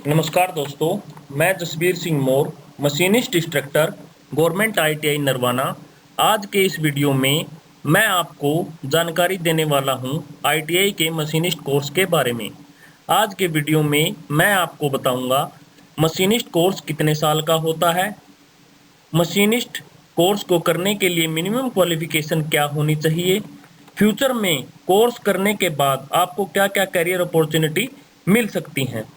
नमस्कार दोस्तों, मैं Jasbir Singh Maurya, machinist instructor, government ITI Narwana. आज के इस वीडियो में मैं आपको जानकारी देने वाला हूं आईटीआई के मशीनिस्ट कोर्स के बारे में। आज के वीडियो में मैं आपको बताऊंगा मशीनिस्ट कोर्स कितने साल का होता है, मशीनिस्ट कोर्स को करने के लिए मिनिमम क्वालिफिकेशन क्या होनी चाहिए, फ्यूचर में कोर्स करने के बाद आपको क्या क्या करियर अपॉर्चुनिटी मिल सकती हैं।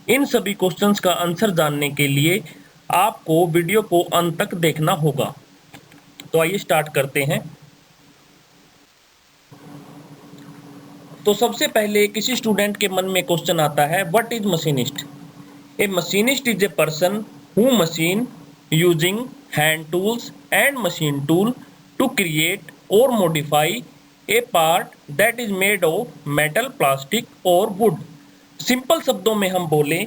इन सभी क्वेश्चंस का आंसर जानने के लिए आपको वीडियो को अंत तक देखना होगा। तो आइए स्टार्ट करते हैं। तो सबसे पहले किसी स्टूडेंट के मन में क्वेश्चन आता है, what is machinist? A machinist is a person who machine using hand tools and machine tool to create or modify a part that is made of metal, plastic or wood. Simple शब्दों में हम बोले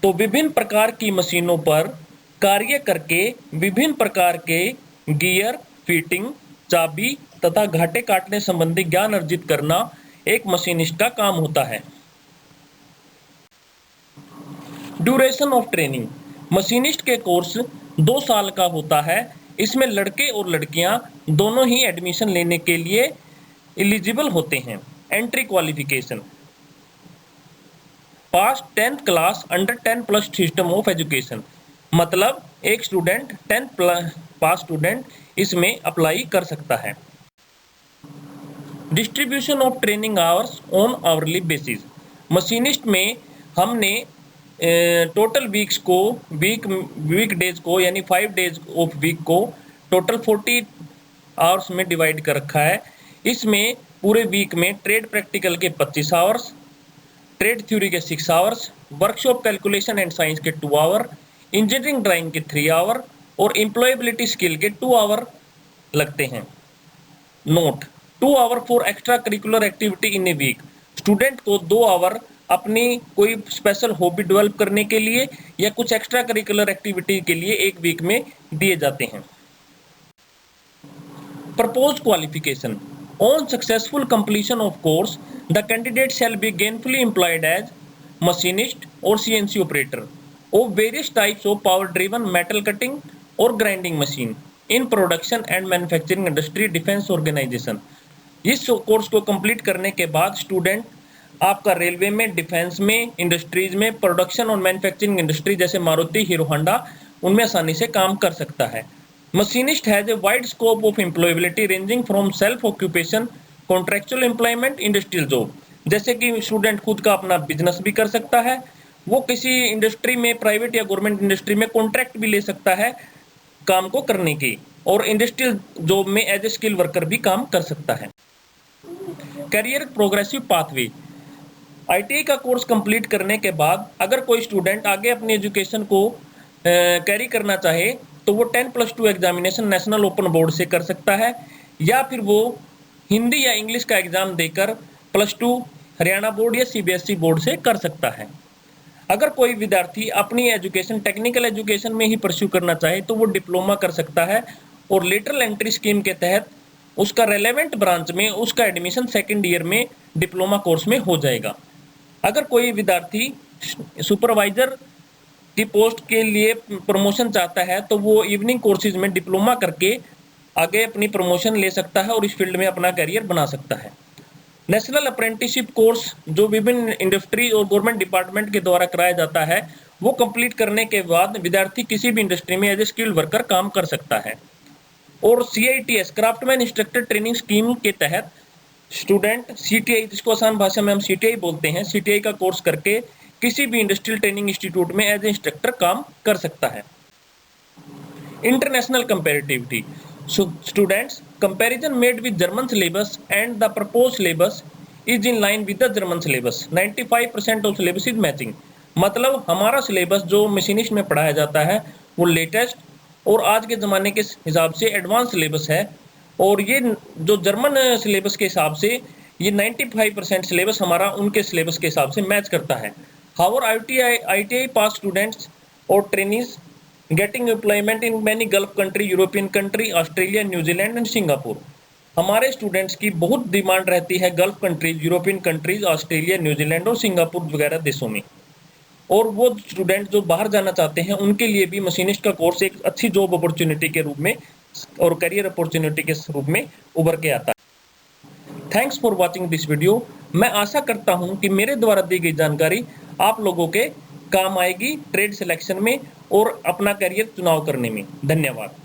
तो विभिन्न प्रकार की मशीनों पर कार्य करके विभिन्न प्रकार के गियर, फिटिंग, चाबी तथा घाटे काटने संबंधी ज्ञान अर्जित करना एक मशीनिस्ट का काम होता है। ड्यूरेशन ऑफ ट्रेनिंग, मशीनिस्ट के कोर्स 2 साल का होता है। इसमें लड़के और लड़कियां दोनों ही एडमिशन लेने के लिए एलिजिबल होते हैं। Entry qualification, pass 10th class under 10 plus system of education, मतलब एक student 10th plus past student इसमें अप्लाई कर सकता है। Distribution of training hours on hourly basis, machinist में हमने टोटल वीक्स को वीक डेज को यानी 5 डेज ऑफ वीक को टोटल 40 आवर्स में डिवाइड कर रखा है। इसमें पूरे वीक में ट्रेड प्रैक्टिकल के 25 आवर्स, ट्रेड थ्योरी के 6 hours, workshop calculation and science के 2 आवर, इंजीनियरिंग ड्राइंग के 3 आवर और एम्प्लॉयबिलिटी स्किल के 2 आवर लगते हैं। Note, 2 hour for extra curricular activity in a week, student को 2 आवर अपनी कोई स्पेशल हॉबी डेवलप करने के लिए या कुछ एक्स्ट्रा करिकुलर एक्टिविटी के लिए एक वीक में दिए जाते हैं। Propose qualification, on successful completion of course the candidate shall be gainfully employed as machinist और CNC operator of various types of power driven metal cutting और grinding machine in production and manufacturing industry defence organisation. इस course को complete करने के बाद student आपका railway में, defence में, इंडस्ट्रीज में, प्रोडक्शन और मैन्युफैक्चरिंग इंडस्ट्री जैसे मारुति, हीरो होंडा उनमें आसानी से काम कर सकता है। Machinist has a wide scope of employability ranging from self occupation, contractual employment, industrial job. जैसे कि स्टूडेंट खुद का अपना बिजनेस भी कर सकता है, वो किसी इंडस्ट्री में, प्राइवेट या गवर्नमेंट इंडस्ट्री में कॉन्ट्रैक्ट भी ले सकता है काम को करने की, और इंडस्ट्रियल जॉब में एज ए स्किल वर्कर भी काम कर सकता है। करियर प्रोग्रेसिव पाथवे, आईटीआई का कोर्स कंप्लीट करने के बाद अगर कोई स्टूडेंट आगे अपनी एजुकेशन को कैरी करना चाहे तो वो 10+2 एग्जामिनेशन नेशनल ओपन बोर्ड से कर सकता है, या फिर वो हिंदी या इंग्लिश का एग्जाम देकर +2 हरियाणा बोर्ड या सीबीएसई बोर्ड से कर सकता है। अगर कोई विद्यार्थी अपनी एजुकेशन टेक्निकल एजुकेशन में ही परस्यू करना चाहे तो वो डिप्लोमा कर सकता है, और लेटरल एंट्री स्कीम के तहत उसका रेलेवेंट ब्रांच में उसका एडमिशन 2nd ईयर में डिप्लोमा कोर्स में हो जाएगा। अगर कोई विद्यार्थी सुपरवाइजर की पोस्ट के लिए प्रमोशन चाहता है तो वो इवनिंग कोर्सेज में डिप्लोमा करके आगे अपनी प्रमोशन ले सकता है और इस फील्ड में अपना करियर बना सकता है। नेशनल अप्रेंटिसशिप कोर्स जो विभिन्न इंडस्ट्री और गवर्नमेंट डिपार्टमेंट के द्वारा कराया जाता है, वो कंप्लीट करने के बाद विद्यार्थी किसी भी इंडस्ट्री में एज ए स्किल्ड वर्कर काम कर सकता है। और CITS craftsman instructor training scheme के तहत स्टूडेंट CTI, जिसको आसान भाषा में हम CTI बोलते हैं, CTI का कोर्स करके किसी भी इंडस्ट्रियल ट्रेनिंग इंस्टीट्यूट में एज ए इंस्ट्रक्टर काम कर सकता है। International comparativity, students comparison made with German syllabus and the proposed syllabus is in line with the German syllabus, 95% of syllabus is matching. मतलब हमारा सिलेबस जो मशीनिस्ट में पढ़ाया जाता है वो लेटेस्ट और आज के ज़माने के हिसाब से एडवांस सिलेबस है, और ये जो जर्मन सिलेबस के हिसाब से ये 95% सिलेबस हमारा उनके सिलेबस के हिसाब से मैच करता है। हाउर ITI पास स्टूडेंट्स और trainees getting employment in many gulf country, European country, Australia, New Zealand and Singapore. हमारे स्टूडेंट्स की बहुत डिमांड रहती है gulf countries, European countries, Australia, New Zealand और सिंगापुर वगैरह देशों में। और वो स्टूडेंट जो बाहर जाना चाहते हैं उनके लिए भी मशीनिस्ट का कोर्स एक अच्छी जॉब अपॉर्चुनिटी के रूप में और करियर अपॉर्चुनिटी के रूप में उभर के आता है। Thanks for watching this video. मैं आशा करता हूं कि मेरे द्वारा दी गई जानकारी आप लोगों के काम आएगी ट्रेड सिलेक्शन में और अपना करियर चुनाव करने में। धन्यवाद।